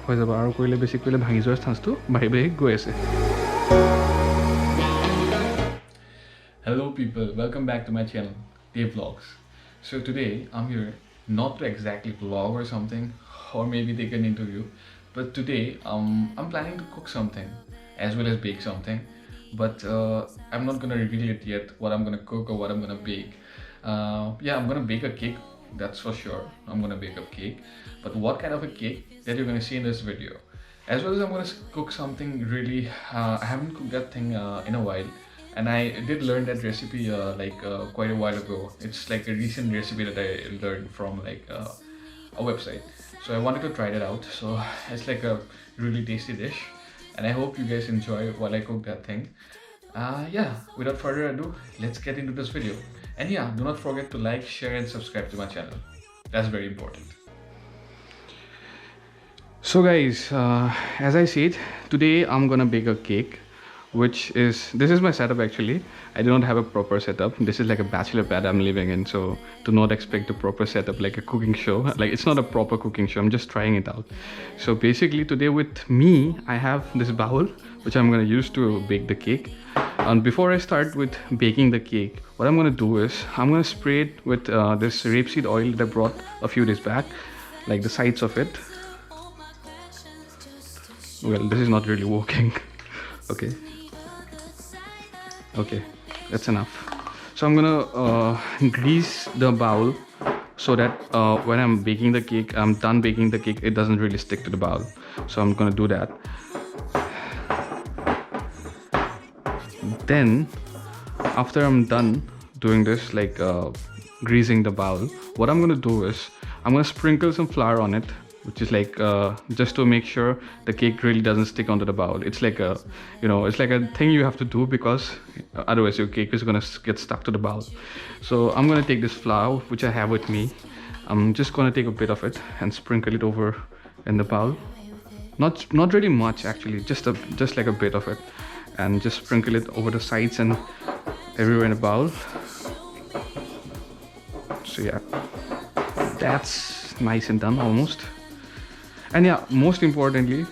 হৈ যাব আৰু কৰিলে বেছি কৰিলে ভাঙি যোৱাৰ চান্সটো বাঢ়ি বাঢ়ি গৈ আছে। Hello people, welcome back to my channel, Dave Vlogs. So today I'm here not to exactly vlog or something, or maybe take an interview, but today I'm planning to cook something as well as bake something, but I'm not gonna reveal it yet what I'm gonna cook or what I'm gonna bake. Yeah, I'm gonna bake a cake, that's for sure. I'm gonna bake a cake, but what kind of a cake that you're gonna see in this video, as well as I'm gonna cook something really I haven't cooked that thing in a while, and I did learn that recipe quite a while ago. It's like a recent recipe that I learned from a website, so I wanted to try that out. So it's like a really tasty dish, and I hope you guys enjoy while I cook that thing. Yeah, without further ado, let's get into this video. And yeah, do not forget to like, share and subscribe to my channel. That's very important. So guys, as I said, today I'm gonna bake a cake, this is my setup actually. I do not have a proper setup. This is like a bachelor pad I'm living in, so do not expect a proper setup like a cooking show. Like, it's not a proper cooking show, I'm just trying it out. So basically today with me, I have this bowl which I'm gonna use to bake the cake. And before I start with baking the cake, what I'm gonna do is I'm gonna spray it with this rapeseed oil that I brought a few days back, like the sides of it. Well, this is not really working. Okay, that's enough. So I'm gonna grease the bowl so that when I'm baking the cake, I'm done baking the cake, it doesn't really stick to the bowl. So I'm gonna do that. Then after I'm done doing this, like greasing the bowl, what I'm gonna do is I'm gonna sprinkle some flour on it, which is like just to make sure the cake really doesn't stick onto the bowl. It's like a, you know, it's like a thing you have to do, because otherwise your cake is gonna get stuck to the bowl. So I'm gonna take this flour which I have with me. I'm just gonna take a bit of it and sprinkle it over in the bowl. Not really much actually, just like a bit of it, and just sprinkle it over the sides and everywhere in the bowl. So yeah, that's nice and done almost. And yeah, most importantly,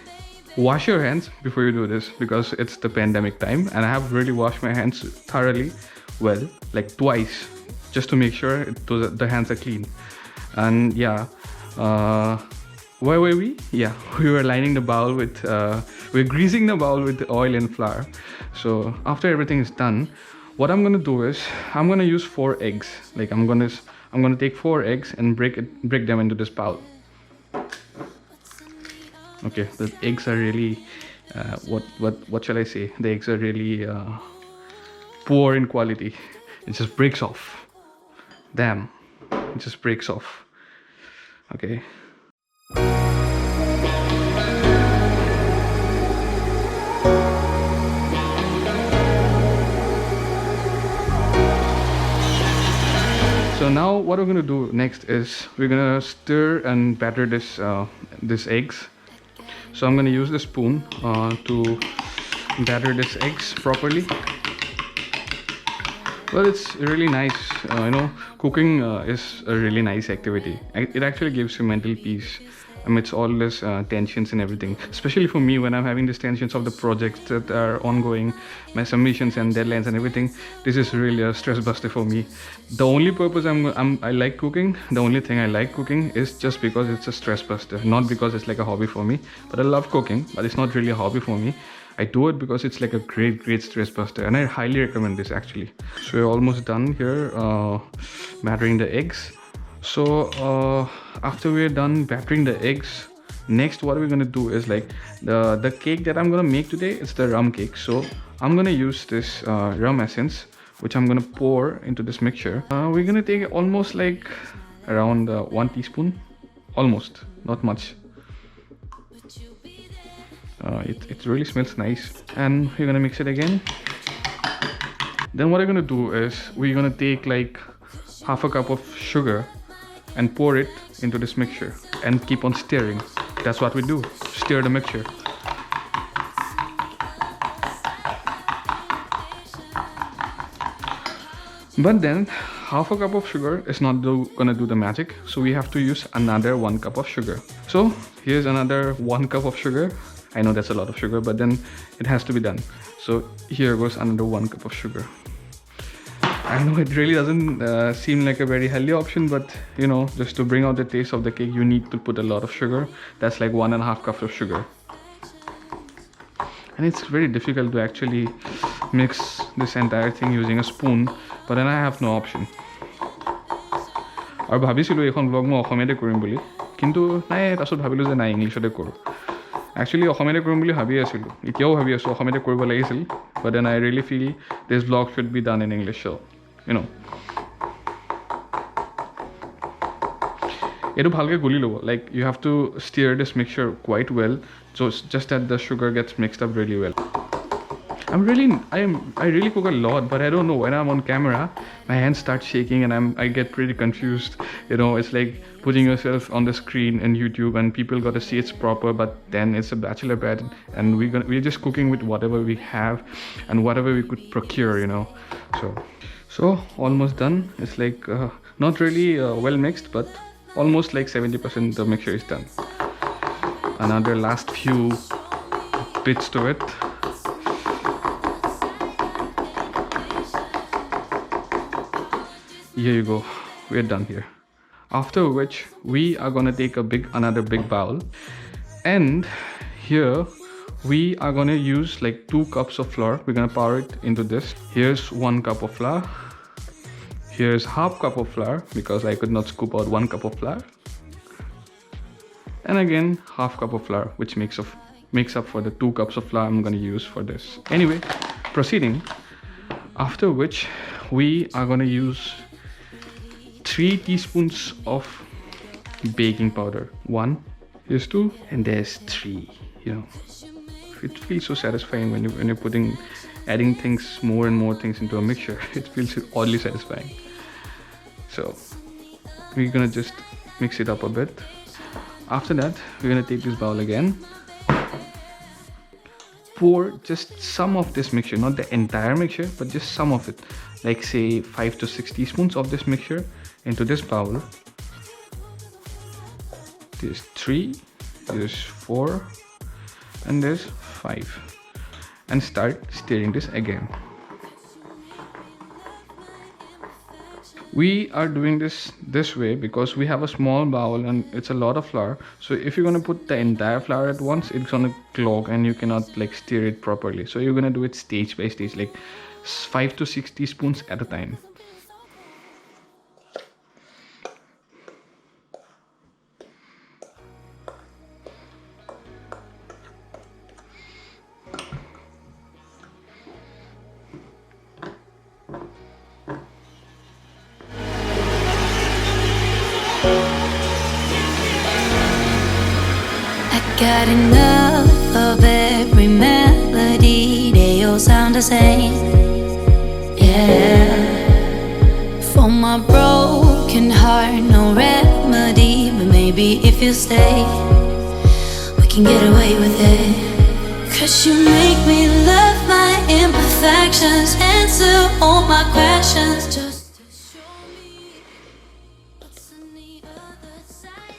wash your hands before you do this, because it's the pandemic time, and I have really washed my hands thoroughly well, like twice, just to make sure the hands are clean. And yeah, where were we? Yeah, we were lining the bowl with we're greasing the bowl with oil and flour. So after everything is done, what I'm gonna do is I'm gonna use 4 eggs. Like I'm gonna take 4 eggs and break them into this bowl. Okay, the eggs are really what shall I say? The eggs are really poor in quality. It just breaks off. Damn, it just breaks off. Okay. So now what we're gonna do next is we're gonna stir and batter this eggs. So I'm gonna use the spoon to batter this eggs properly. Well, it's really nice. Cooking is a really nice activity. It actually gives you mental peace amidst all this tensions and everything. Especially for me, when I'm having these tensions of the projects that are ongoing, my submissions and deadlines and everything. This is really a stress buster for me. The only purpose I like cooking, the only thing I like cooking is just because it's a stress buster, not because it's like a hobby for me. But I love cooking, but it's not really a hobby for me. I do it because it's like a great stress buster, and I highly recommend this actually. So we're almost done here battering the eggs. So after we're done battering the eggs, next what we're gonna do is like the cake that I'm gonna make today, it's the rum cake. So I'm gonna use this rum essence, which I'm gonna pour into this mixture. We're gonna take almost like around 1 teaspoon, almost, not much. It really smells nice, and we're gonna mix it again. Then what I'm gonna do is we're gonna take like half a cup of sugar and pour it into this mixture and keep on stirring. That's what we do, stir the mixture. But then half a cup of sugar is not gonna do the magic, so we have to use another 1 cup of sugar. So here's another 1 cup of sugar. I know that's a lot of sugar, but then it has to be done. So here goes another 1 cup of sugar. I know it really doesn't seem like a very healthy option, but you know, just to bring out the taste of the cake, you need to put a lot of sugar. That's like 1.5 cups of sugar. And it's very difficult to actually mix this entire thing using a spoon, but then I have no option. আৰু ভাবিছিলোঁ এইখন blog মই অসমীয়াতে কৰিম বুলি, কিন্তু নাই, তাৰপিছত ভাবিলোঁ যে নাই, ইংলিছতে কৰোঁ। একচুৱেলি অসমীয়াতে কৰিম বুলি ভাবি আছিলোঁ, এতিয়াও ভাবি আছোঁ অসমীয়াতে কৰিব লাগিছিল, but then I really feel this blog should be done in English, so' you know' এইটো ভালকৈ গুলি ল'ব। Like you have to steer this mixture quite well, just that the sugar gets mixed up really well. I really cook a lot, but I don't know, when I'm on camera my hands start shaking and I get pretty confused. You know, it's like putting yourself on the screen in YouTube and people got to see it's proper, but then it's a bachelor pad and we're just cooking with whatever we have and whatever we could procure, you know. So almost done. It's like not really well mixed, but almost like 70% the mixture is done. Another last few bits to it. Here you go, we're done here. After which we are gonna take another big bowl, and here we are gonna use like 2 cups of flour. We're gonna pour it into this. Here's 1 cup of flour. Here's half cup of flour because I could not scoop out 1 cup of flour. And again half cup of flour, which makes up for the 2 cups of flour I'm gonna use for this. Anyway, proceeding. After which we are gonna use 3 teaspoons of baking powder. 1, here's 2, and there's 3. You know, it feels so satisfying when you're adding things, more and more things into a mixture. It feels oddly satisfying. So we're gonna just mix it up a bit. After that, we're gonna take this bowl again, pour just some of this mixture, not the entire mixture, but just some of it, like say 5 to 6 teaspoons of this mixture into this bowl. There's 3, there's 4, and there's 5, and start stirring this again. We are doing this way because we have a small bowl and it's a lot of flour. So if you're going to put the entire flour at once, it's going to clog and you cannot like stir it properly. So you're going to do it stage by stage, like 5 to 6 teaspoons at a time. Got enough of every melody, they all sound the same. Yeah, for my broken heart, no remedy, but maybe if you stay, we can get away with it. 'Cause you make me love my imperfections, answer all my questions, just to show me what's on the other side.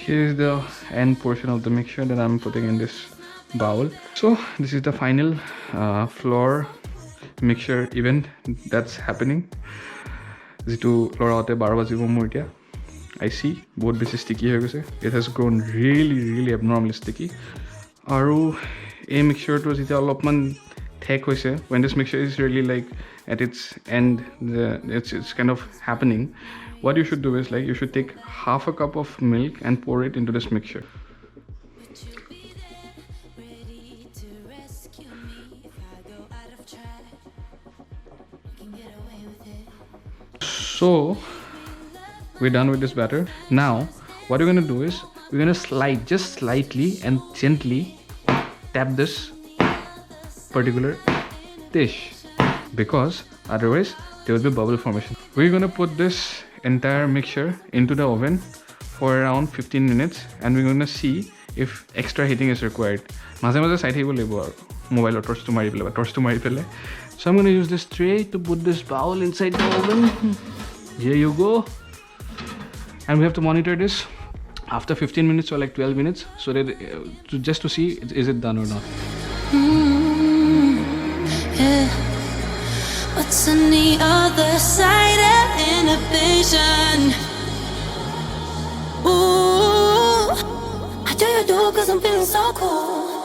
Here's the end portion of the mixture that I'm putting in this bowl. So this is the final flour mixture event that's happening. Jitu lorate 12 bajibo mur etia I see bahut beshi sticky hoy goise. It has grown really abnormally sticky. Aru ei mixture to jita alopman thick hoise, when this mixture is really like at its end, it's kind of happening, what you should do is like you should take half a cup of milk and pour it into this mixture. So we're done with this batter. Now what we're going to do is we're going to slide just slightly and gently tap this particular dish, because otherwise there will be bubble formation. We're going to put this entire mixture into the oven for around 15 minutes and we're going to see if extra heating is required. Maze side table mobile torch to mari pele. So I'm going to use this tray to put this bowl inside the oven. Here you go. And we have to monitor this after 15 minutes or like 12 minutes, so that just to see is it done or not. Yeah. What's on the other side of inhibition? Ooh, how do you do? 'Cause I'm feeling so cool.